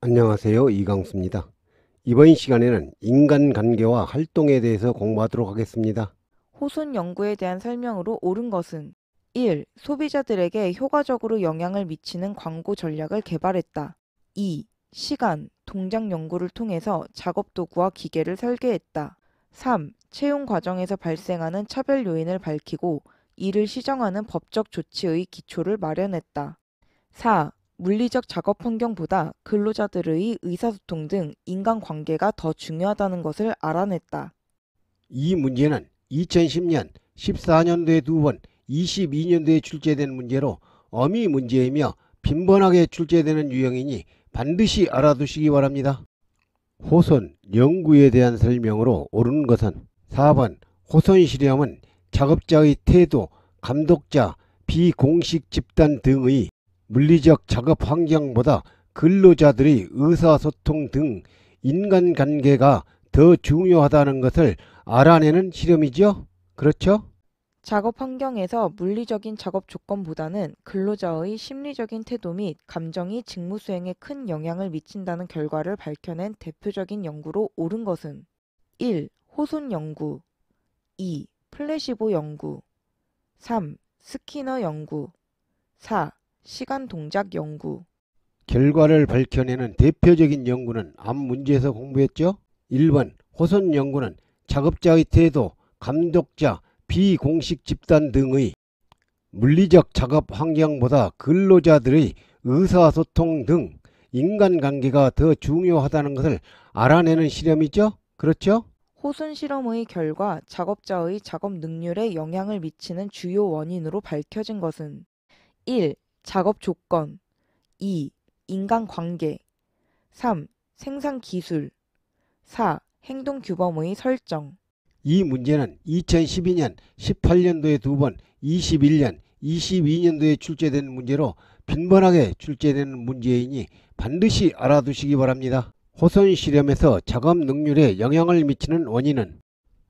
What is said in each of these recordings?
안녕하세요. 이강수입니다. 이번 시간에는 인간관계와 활동에 대해서 공부하도록 하겠습니다. 호손 연구에 대한 설명으로 옳은 것은 1. 소비자들에게 효과적으로 영향을 미치는 광고 전략을 개발했다. 2. 시간, 동작 연구를 통해서 작업 도구와 기계를 설계했다. 3. 채용 과정에서 발생하는 차별 요인을 밝히고 이를 시정하는 법적 조치의 기초를 마련했다. 4. 물리적 작업 환경보다 근로자들의 의사소통 등 인간관계가 더 중요하다는 것을 알아냈다. 이 문제는 2010년, 14년도에 2번, 22년도에 출제된 문제로 어미 문제이며 빈번하게 출제되는 유형이니 반드시 알아두시기 바랍니다. 호손 연구에 대한 설명으로 옳은 것은 4번 호손 실험은 작업자의 태도, 감독자, 비공식 집단 등의 물리적 작업 환경보다 근로자들의 의사소통 등 인간관계가 더 중요하다는 것을 알아내는 실험이죠. 그렇죠? 작업 환경에서 물리적인 작업 조건보다는 근로자의 심리적인 태도 및 감정이 직무 수행에 큰 영향을 미친다는 결과를 밝혀낸 대표적인 연구로 옳은 것은 1. 호손 연구 2. 플래시보 연구 3. 스키너 연구 4. 시간 동작 연구 결과를 밝혀내는 대표적인 연구는 앞 문제에서 공부했죠. 1번 호손 연구는 작업자의 태도, 감독자, 비공식 집단 등의 물리적 작업 환경보다 근로자들의 의사소통 등 인간관계가 더 중요하다는 것을 알아내는 실험이죠. 그렇죠? 호손 실험의 결과 작업자의 작업 능률에 영향을 미치는 주요 원인으로 밝혀진 것은 1. 작업 조건 2. 인간관계 3. 생산 기술 4. 행동 규범의 설정 이 문제는 2012년, 18년도에 2번, 21년, 22년도에 출제된 문제로 빈번하게 출제되는 문제이니 반드시 알아두시기 바랍니다. 호손 실험에서 작업 능률에 영향을 미치는 원인은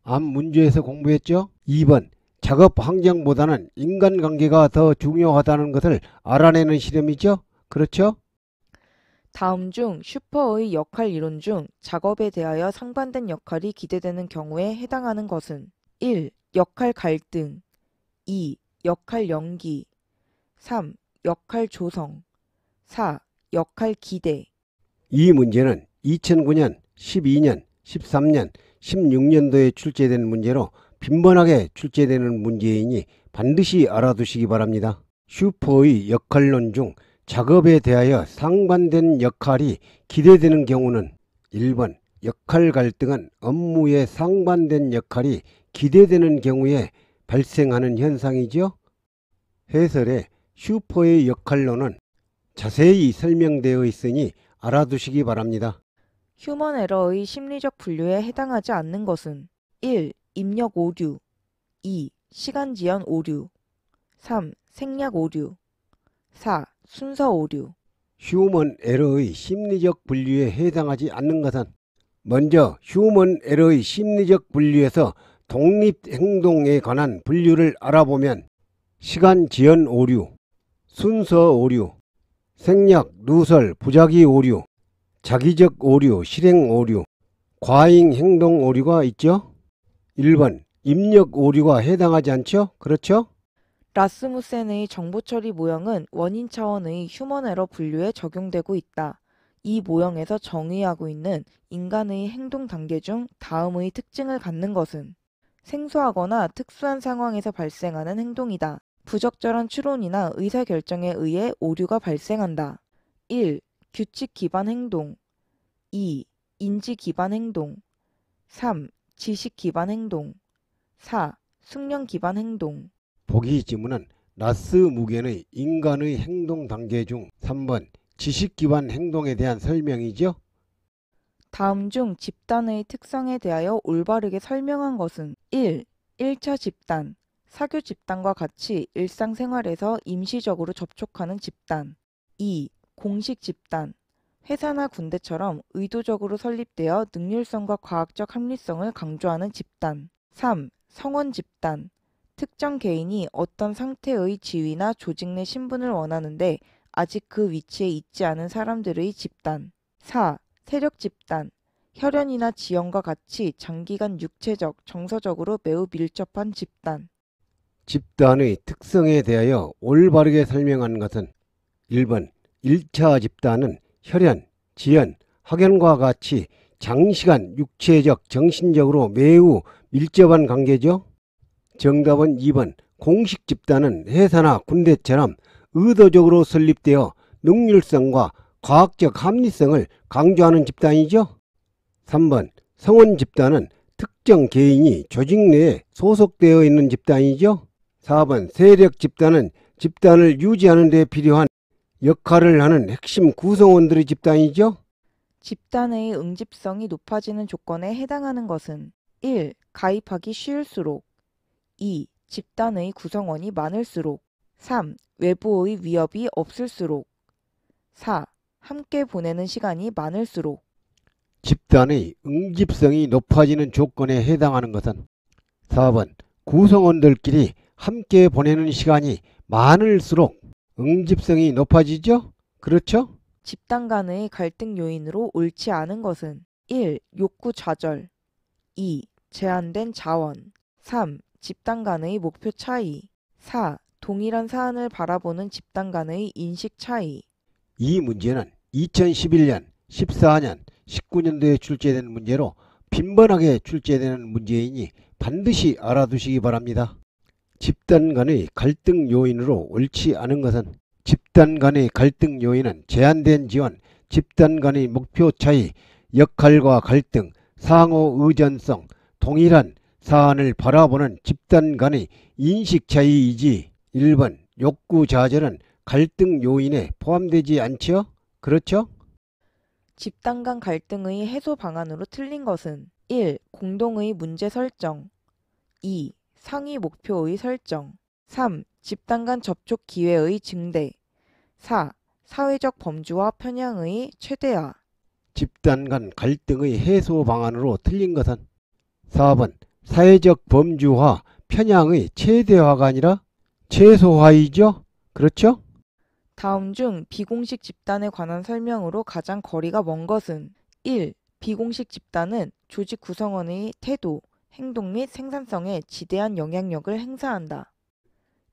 앞 문제에서 공부했죠. 2번 작업 환경보다는 인간관계가 더 중요하다는 것을 알아내는 실험이죠. 그렇죠? 다음 중 슈퍼의 역할 이론 중 작업에 대하여 상반된 역할이 기대되는 경우에 해당하는 것은 1. 역할 갈등 2. 역할 연기 3. 역할 조성 4. 역할 기대 이 문제는 2009년, 12년, 13년, 16년도에 출제된 문제로 빈번하게 출제되는 문제이니 반드시 알아두시기 바랍니다. 슈퍼의 역할론 중 작업에 대하여 상반된 역할이 기대되는 경우는 1번 역할 갈등은 업무에 상반된 역할이 기대되는 경우에 발생하는 현상이죠. 해설에 슈퍼의 역할론은 자세히 설명되어 있으니 알아두시기 바랍니다. 휴먼 에러의 심리적 분류에 해당하지 않는 것은 1. 입력 오류 2. 시간 지연 오류 3. 생략 오류 4. 순서 오류 휴먼 에러의 심리적 분류에 해당하지 않는 것은 먼저 휴먼 에러의 심리적 분류에서 독립행동에 관한 분류를 알아보면 시간 지연 오류, 순서 오류, 생략, 누설, 부작위 오류, 자기적 오류, 실행 오류, 과잉 행동 오류가 있죠. 1번 입력 오류가 해당하지 않죠. 그렇죠? 라스무센의 정보 처리 모형은 원인 차원의 휴먼 에러 분류에 적용되고 있다. 이 모형에서 정의하고 있는 인간의 행동 단계 중 다음의 특징을 갖는 것은 생소하거나 특수한 상황에서 발생하는 행동이다. 부적절한 추론이나 의사결정에 의해 오류가 발생한다. 1. 규칙 기반 행동 2. 인지 기반 행동 3. 지식 기반 행동 4. 숙련 기반 행동 보기 지문은 라스무겐의 인간의 행동 단계 중 3번 지식 기반 행동에 대한 설명이죠. 다음 중 집단의 특성에 대하여 올바르게 설명한 것은 1. 1차 집단, 사교 집단과 같이 일상생활에서 임시적으로 접촉하는 집단 2. 공식 집단, 회사나 군대처럼 의도적으로 설립되어 능률성과 과학적 합리성을 강조하는 집단 3. 성원 집단, 특정 개인이 어떤 상태의 지위나 조직 내 신분을 원하는데 아직 그 위치에 있지 않은 사람들의 집단 4. 세력 집단. 혈연이나 지연과 같이 장기간 육체적, 정서적으로 매우 밀접한 집단. 집단의 특성에 대하여 올바르게 설명한 것은 1번 1차 집단은 혈연, 지연, 학연과 같이 장시간 육체적, 정신적으로 매우 밀접한 관계죠. 정답은 2번 공식 집단은 회사나 군대처럼 의도적으로 설립되어 능률성과 과학적 합리성을 강조하는 집단이죠. 3번 성원 집단은 특정 개인이 조직 내에 소속되어 있는 집단이죠. 4번 세력 집단은 집단을 유지하는 데 필요한 역할을 하는 핵심 구성원들의 집단이죠. 집단의 응집성이 높아지는 조건에 해당하는 것은 1. 가입하기 쉬울수록 2. 집단의 구성원이 많을수록 3. 외부의 위협이 없을수록 4. 함께 보내는 시간이 많을수록. 집단의 응집성이 높아지는 조건에 해당하는 것은 4번 구성원들끼리 함께 보내는 시간이 많을수록 응집성이 높아지죠? 그렇죠? 집단 간의 갈등 요인으로 옳지 않은 것은 1. 욕구 좌절 2. 제한된 자원 3. 집단 간의 목표 차이 4. 동일한 사안을 바라보는 집단 간의 인식 차이. 이 문제는 2011년, 14년, 19년도에 출제된 문제로 빈번하게 출제되는 문제이니 반드시 알아두시기 바랍니다. 집단 간의 갈등 요인으로 옳지 않은 것은 집단 간의 갈등 요인은 제한된 지원, 집단 간의 목표 차이, 역할과 갈등, 상호 의존성, 동일한 사안을 바라보는 집단 간의 인식 차이이지 1번 욕구 좌절은 갈등 요인에 포함되지 않죠? 그렇죠? 집단 간 갈등의 해소 방안으로 틀린 것은 1. 공동의 문제 설정 2. 상위 목표의 설정 3. 집단 간 접촉 기회의 증대 4. 사회적 범주와 편향의 최대화. 집단 간 갈등의 해소 방안으로 틀린 것은 4번 사회적 범주화, 편향의 최대화가 아니라 최소화이죠? 그렇죠? 다음 중 비공식 집단에 관한 설명으로 가장 거리가 먼 것은 1. 비공식 집단은 조직 구성원의 태도, 행동 및 생산성에 지대한 영향력을 행사한다.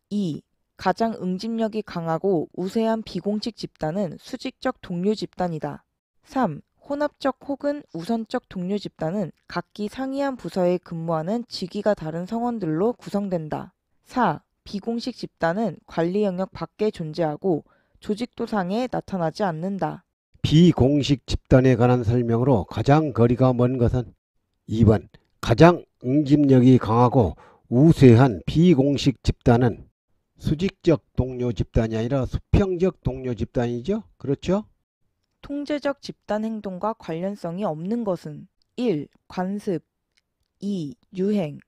2. 가장 응집력이 강하고 우세한 비공식 집단은 수직적 동료 집단이다. 3. 혼합적 혹은 우선적 동료 집단은 각기 상이한 부서에 근무하는 직위가 다른 성원들로 구성된다. 4. 비공식 집단은 관리 영역 밖에 존재하고 조직도상에 나타나지 않는다. 비공식 집단에 관한 설명으로 가장 거리가 먼 것은 2번 가장 응집력이 강하고 우세한 비공식 집단은 수직적 동료 집단이 아니라 수평적 동료 집단이죠? 그렇죠? 통제적 집단 행동과 관련성이 없는 것은 1. 관습 2. 유행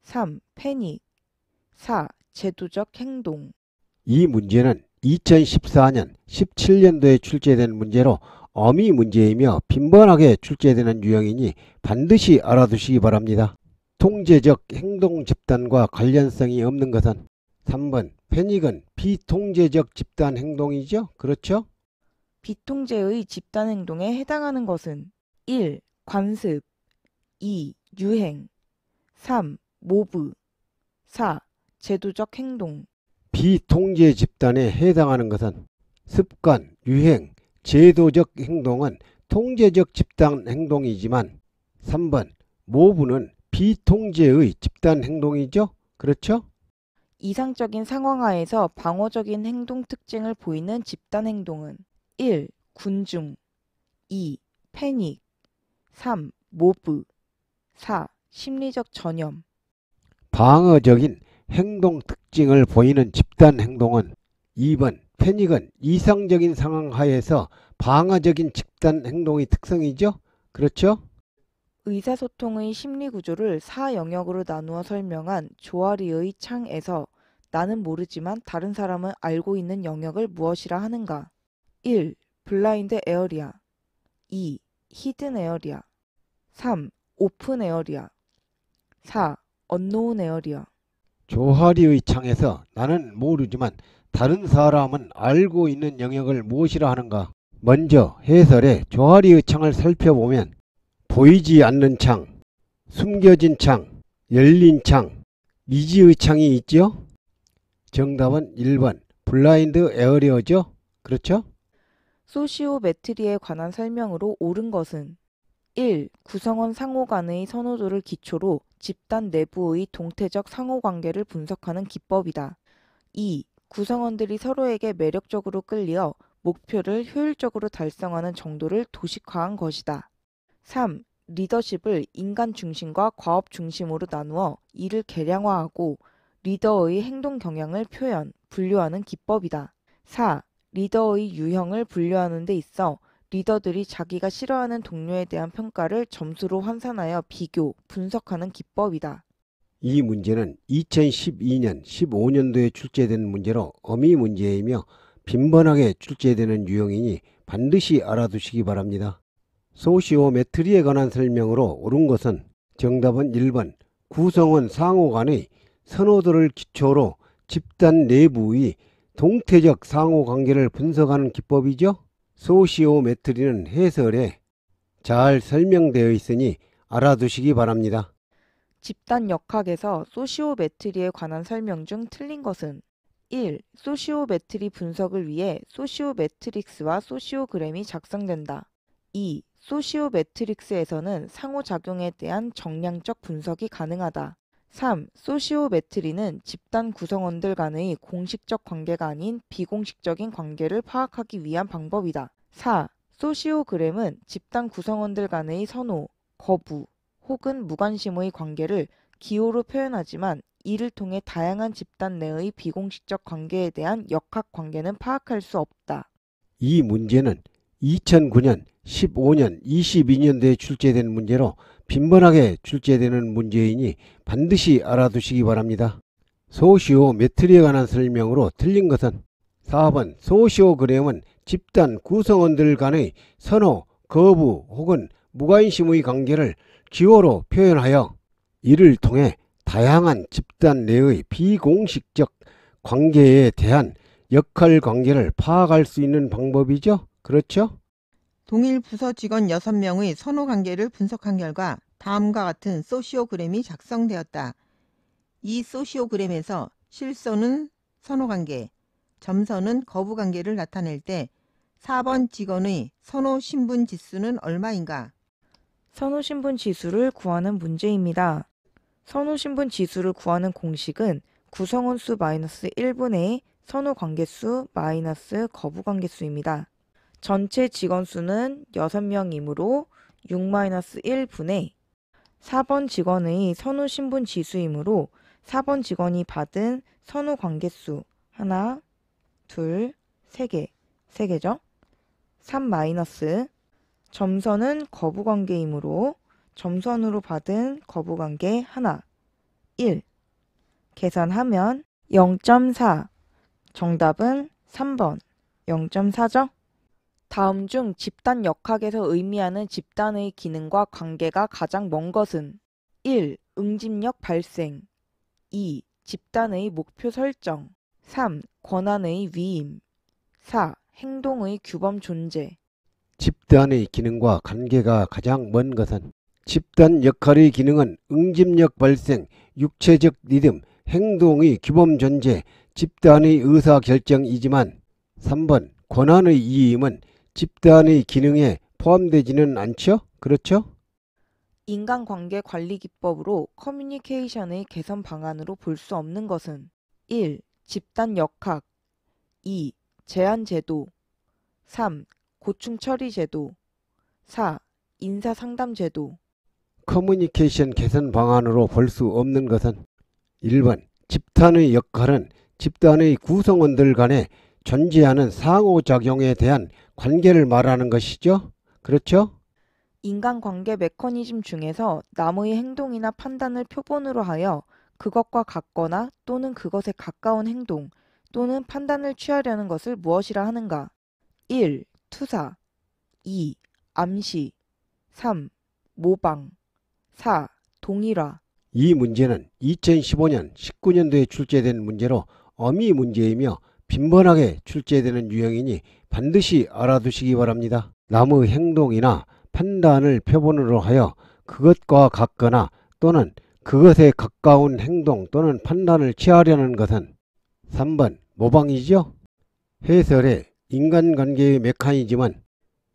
3. 패닉 4. 제도적 행동. 이 문제는 2014년, 17년도에 출제된 문제로 어미 문제이며 빈번하게 출제되는 유형이니 반드시 알아두시기 바랍니다. 통제적 행동 집단과 관련성이 없는 것은 3번 패닉은 비통제적 집단 행동이죠? 그렇죠? 비통제의 집단 행동에 해당하는 것은 1. 관습 2. 유행 3. 모브 4. 제도적 행동. 비통제 집단에 해당하는 것은 습관, 유행, 제도적 행동은 통제적 집단 행동이지만 3번 모브는 비통제의 집단 행동이죠? 그렇죠? 이상적인 상황하에서 방어적인 행동 특징을 보이는 집단 행동은 1. 군중 2. 패닉 3. 모브 4. 심리적 전염. 방어적인 행동 특징을 보이는 집단 행동은 2번 패닉은 이상적인 상황 하에서 방어적인 집단 행동의 특성이죠? 그렇죠? 의사소통의 심리 구조를 4영역으로 나누어 설명한 조아리의 창에서 나는 모르지만 다른 사람은 알고 있는 영역을 무엇이라 하는가? 1. 블라인드 에어리아 2. 히든 에어리아 3. 오픈 에어리아 4. 언노운 에어리아. 조하리의 창에서 나는 모르지만 다른 사람은 알고 있는 영역을 무엇이라 하는가? 먼저 해설의 조아리의 창을 살펴보면 보이지 않는 창, 숨겨진 창, 열린 창, 미지의 창이 있죠? 정답은 1번 블라인드 에어리어죠? 그렇죠? 소시오메트리에 관한 설명으로 옳은 것은 1. 구성원 상호 간의 선호도를 기초로 집단 내부의 동태적 상호관계를 분석하는 기법이다. 2. 구성원들이 서로에게 매력적으로 끌려 목표를 효율적으로 달성하는 정도를 도식화한 것이다. 3. 리더십을 인간 중심과 과업 중심으로 나누어 이를 계량화하고 리더의 행동 경향을 표현, 분류하는 기법이다. 4. 리더의 유형을 분류하는 데 있어 리더들이 자기가 싫어하는 동료에 대한 평가를 점수로 환산하여 비교, 분석하는 기법이다. 이 문제는 2012년, 15년도에 출제된 문제로 어미 문제이며 빈번하게 출제되는 유형이니 반드시 알아두시기 바랍니다. 소시오메트리에 관한 설명으로 옳은 것은 정답은 1번 구성원 상호 간의 선호도를 기초로 집단 내부의 동태적 상호관계를 분석하는 기법이죠. 소시오메트리는 해설에 잘 설명되어 있으니 알아두시기 바랍니다. 집단 역학에서 소시오메트리에 관한 설명 중 틀린 것은 1. 소시오메트리 분석을 위해 소시오매트릭스와 소시오그램이 작성된다. 2. 소시오매트릭스에서는 상호작용에 대한 정량적 분석이 가능하다. 3. 소시오메트리는 집단 구성원들 간의 공식적 관계가 아닌 비공식적인 관계를 파악하기 위한 방법이다. 4. 소시오그램은 집단 구성원들 간의 선호, 거부 혹은 무관심의 관계를 기호로 표현하지만 이를 통해 다양한 집단 내의 비공식적 관계에 대한 역학 관계는 파악할 수 없다. 이 문제는 2009년, 15년, 22년도에 출제된 문제로 빈번하게 출제되는 문제이니 반드시 알아두시기 바랍니다. 소시오메트리에 관한 설명으로 틀린 것은 4번 소시오그램은 집단 구성원들 간의 선호, 거부 혹은 무관심의 관계를 기호로 표현하여 이를 통해 다양한 집단 내의 비공식적 관계에 대한 역할 관계를 파악할 수 있는 방법이죠. 그렇죠? 동일 부서 직원 6명의 선호 관계를 분석한 결과 다음과 같은 소시오그램이 작성되었다. 이 소시오그램에서 실선은 선호 관계, 점선은 거부 관계를 나타낼 때 4번 직원의 선호 신분 지수는 얼마인가? 선호 신분 지수를 구하는 문제입니다. 선호 신분 지수를 구하는 공식은 구성원 수 마이너스 1분의 선호 관계수 마이너스 거부 관계수입니다. 전체 직원 수는 6명이므로 6-1분의 4번 직원의 선호 신분 지수이므로 4번 직원이 받은 선호 관계수 하나, 둘, 세 개죠. 3 마이너스 점선은 거부 관계이므로 점선으로 받은 거부 관계 하나, 1. 계산하면 0.4. 정답은 3번 0.4죠? 다음 중 집단 역학에서 의미하는 집단의 기능과 관계가 가장 먼 것은 1. 응집력 발생 2. 집단의 목표 설정 3. 권한의 위임 4. 행동의 규범 존재 집단의 기능과 관계가 가장 먼 것은 집단 역할의 기능은 응집력 발생, 육체적 리듬, 행동의 규범 존재, 집단의 의사결정이지만 3번 권한의 이임은 집단의 기능에 포함되지는 않죠? 그렇죠? 인간관계 관리 기법으로 커뮤니케이션의 개선 방안으로 볼 수 없는 것은 1. 집단 역학 2. 제한 제도 3. 고충 처리 제도 4. 인사 상담 제도 커뮤니케이션 개선 방안으로 볼 수 없는 것은 1번 집단의 역할은 집단의 구성원들 간에 존재하는 상호작용에 대한 관계를 말하는 것이죠. 그렇죠? 인간관계 메커니즘 중에서 남의 행동이나 판단을 표본으로 하여 그것과 같거나 또는 그것에 가까운 행동 또는 판단을 취하려는 것을 무엇이라 하는가? 1. 투사 2. 암시 3. 모방 4. 동일화 이 문제는 2015년, 19년도에 출제된 문제로 어미 문제이며 빈번하게 출제되는 유형이니 반드시 알아두시기 바랍니다. 남의 행동이나 판단을 표본으로 하여 그것과 같거나 또는 그것에 가까운 행동 또는 판단을 취하려는 것은 3번 모방이죠. 해설에 인간관계의 메커니즘은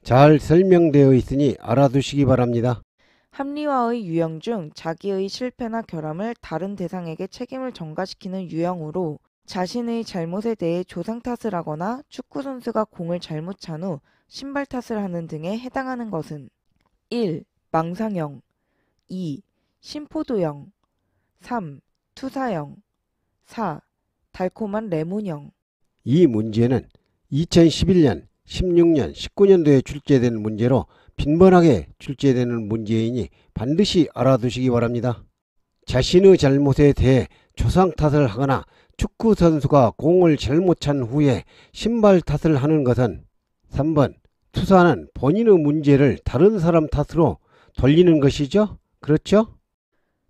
잘 설명되어 있으니 알아두시기 바랍니다. 합리화의 유형 중 자기의 실패나 결함을 다른 대상에게 책임을 전가시키는 유형으로 자신의 잘못에 대해 조상 탓을 하거나 축구선수가 공을 잘못 찬 후 신발 탓을 하는 등에 해당하는 것은 1. 망상형 2. 심포도형 3. 투사형 4. 달콤한 레몬형. 이 문제는 2011년, 16년, 19년도에 출제된 문제로 빈번하게 출제되는 문제이니 반드시 알아두시기 바랍니다. 자신의 잘못에 대해 조상 탓을 하거나 축구 선수가 공을 잘못 찬 후에 신발 탓을 하는 것은 3번 투사는 본인의 문제를 다른 사람 탓으로 돌리는 것이죠. 그렇죠?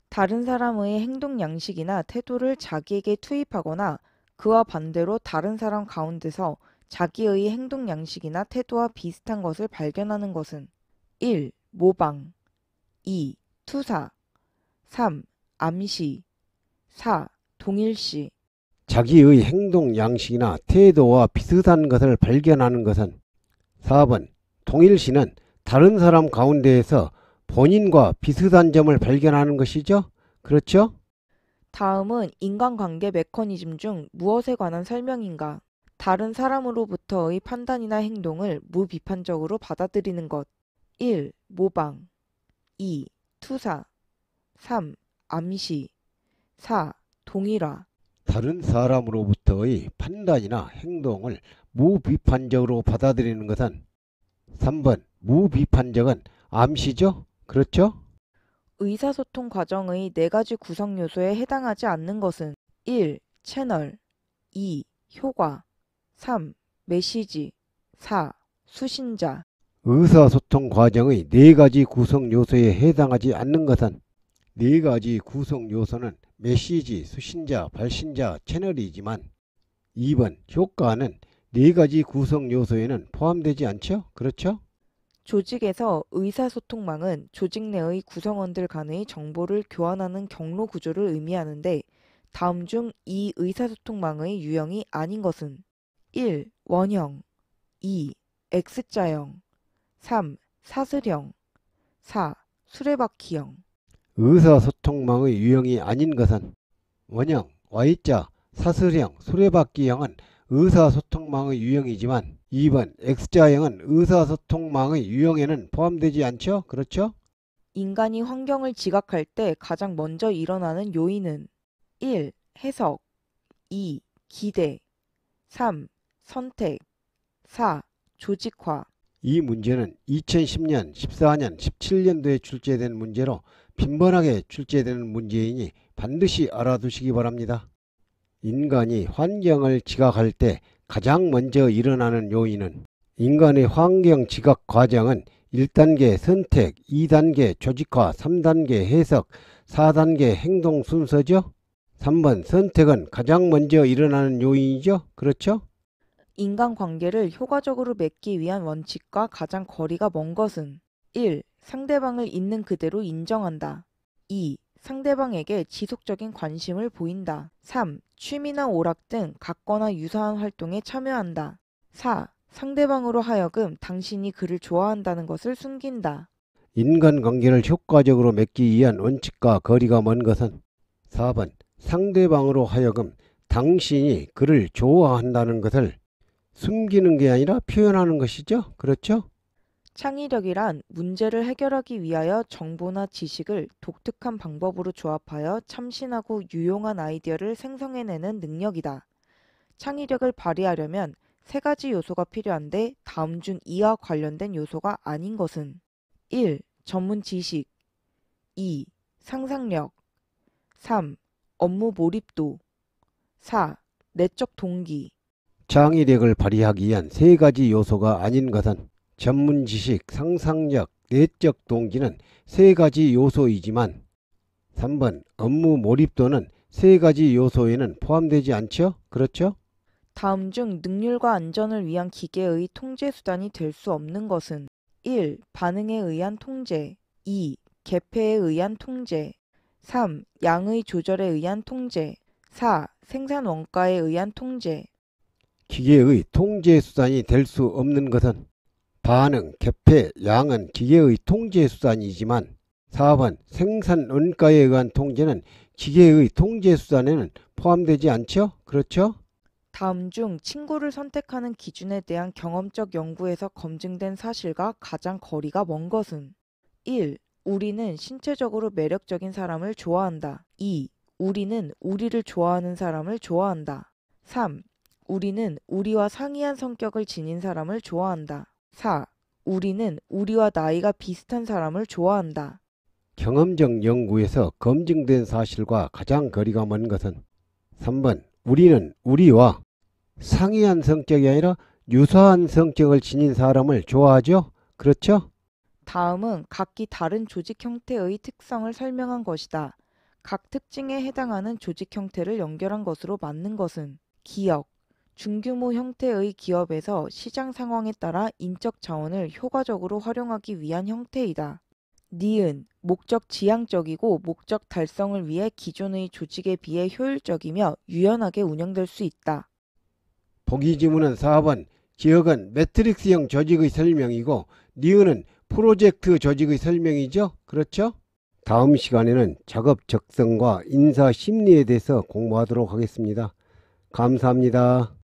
다른 사람의 행동 양식이나 태도를 자기에게 투입하거나 그와 반대로 다른 사람 가운데서 자기의 행동 양식이나 태도와 비슷한 것을 발견하는 것은 1. 모방 2. 투사 3. 암시 4. 동일시. 자기의 행동 양식이나 태도와 비슷한 것을 발견하는 것은 4번 동일시는 다른 사람 가운데에서 본인과 비슷한 점을 발견하는 것이죠. 그렇죠? 다음은 인간관계 메커니즘 중 무엇에 관한 설명인가? 다른 사람으로부터의 판단이나 행동을 무비판적으로 받아들이는 것. 1. 모방 2. 투사 3. 암시 4. 동일화. 다른 사람으로부터의 판단이나 행동을 무비판적으로 받아들이는 것은 3번 무비판적은 암시죠? 그렇죠? 의사소통 과정의 4가지 구성 요소에 해당하지 않는 것은 1. 채널 2. 효과 3. 메시지 4. 수신자. 의사소통 과정의 4가지 구성 요소에 해당하지 않는 것은 4가지 구성 요소는 메시지, 수신자, 발신자, 채널이지만 2번 효과는 4가지 구성 요소에는 포함되지 않죠? 그렇죠? 조직에서 의사소통망은 조직 내의 구성원들 간의 정보를 교환하는 경로 구조를 의미하는데 다음 중 이 의사소통망의 유형이 아닌 것은 1. 원형 2. X자형 3. 사슬형 4. 수레바퀴형. 의사소통망의 유형이 아닌 것은 원형, Y자, 사슬형, 수레바퀴형은 의사소통망의 유형이지만 2번 X자형은 의사소통망의 유형에는 포함되지 않죠? 그렇죠? 인간이 환경을 지각할 때 가장 먼저 일어나는 요인은 1. 해석 2. 기대 3. 선택 4. 조직화. 이 문제는 2010년, 14년, 17년도에 출제된 문제로 빈번하게 출제되는 문제이니 반드시 알아두시기 바랍니다. 인간이 환경을 지각할 때 가장 먼저 일어나는 요인은 인간의 환경 지각 과정은 1단계 선택, 2단계 조직화, 3단계 해석, 4단계 행동 순서죠. 3번 선택은 가장 먼저 일어나는 요인이죠. 그렇죠? 인간관계를 효과적으로 맺기 위한 원칙과 가장 거리가 먼 것은 1. 상대방을 있는 그대로 인정한다. 2. 상대방에게 지속적인 관심을 보인다. 3. 취미나 오락 등 같거나 유사한 활동에 참여한다. 4. 상대방으로 하여금 당신이 그를 좋아한다는 것을 숨긴다. 인간관계를 효과적으로 맺기 위한 원칙과 거리가 먼 것은 4번 상대방으로 하여금 당신이 그를 좋아한다는 것을 숨기는 게 아니라 표현하는 것이죠. 그렇죠? 창의력이란 문제를 해결하기 위하여 정보나 지식을 독특한 방법으로 조합하여 참신하고 유용한 아이디어를 생성해내는 능력이다. 창의력을 발휘하려면 3가지 요소가 필요한데 다음 중 이와 관련된 요소가 아닌 것은 1. 전문 지식 2. 상상력 3. 업무 몰입도 4. 내적 동기. 창의력을 발휘하기 위한 3가지 요소가 아닌 것은 전문 지식, 상상력, 내적 동기는 3가지 요소이지만 3번 업무 몰입도는 3가지 요소에는 포함되지 않죠? 그렇죠? 다음 중 능률과 안전을 위한 기계의 통제 수단이 될 수 없는 것은 1. 반응에 의한 통제 2. 개폐에 의한 통제 3. 양의 조절에 의한 통제 4. 생산 원가에 의한 통제 기계의 통제 수단이 될 수 없는 것은 반응, 개폐, 양은 기계의 통제 수단이지만 4번 생산 원가에 의한 통제는 기계의 통제 수단에는 포함되지 않죠? 그렇죠? 다음 중 친구를 선택하는 기준에 대한 경험적 연구에서 검증된 사실과 가장 거리가 먼 것은 1. 우리는 신체적으로 매력적인 사람을 좋아한다. 2. 우리는 우리를 좋아하는 사람을 좋아한다. 3. 우리는 우리와 상이한 성격을 지닌 사람을 좋아한다. 4. 우리는 우리와 나이가 비슷한 사람을 좋아한다. 경험적 연구에서 검증된 사실과 가장 거리가 먼 것은 3번 우리는 우리와 상이한 성격이 아니라 유사한 성격을 지닌 사람을 좋아하죠? 그렇죠? 다음은 각기 다른 조직 형태의 특성을 설명한 것이다. 각 특징에 해당하는 조직 형태를 연결한 것으로 맞는 것은 기업, 중규모 형태의 기업에서 시장 상황에 따라 인적 자원을 효과적으로 활용하기 위한 형태이다. 니은, 목적 지향적이고 목적 달성을 위해 기존의 조직에 비해 효율적이며 유연하게 운영될 수 있다. 보기 지문은 4번 기억은 매트릭스형 조직의 설명이고 니은은 프로젝트 조직의 설명이죠? 그렇죠? 다음 시간에는 작업 적성과 인사 심리에 대해서 공부하도록 하겠습니다. 감사합니다.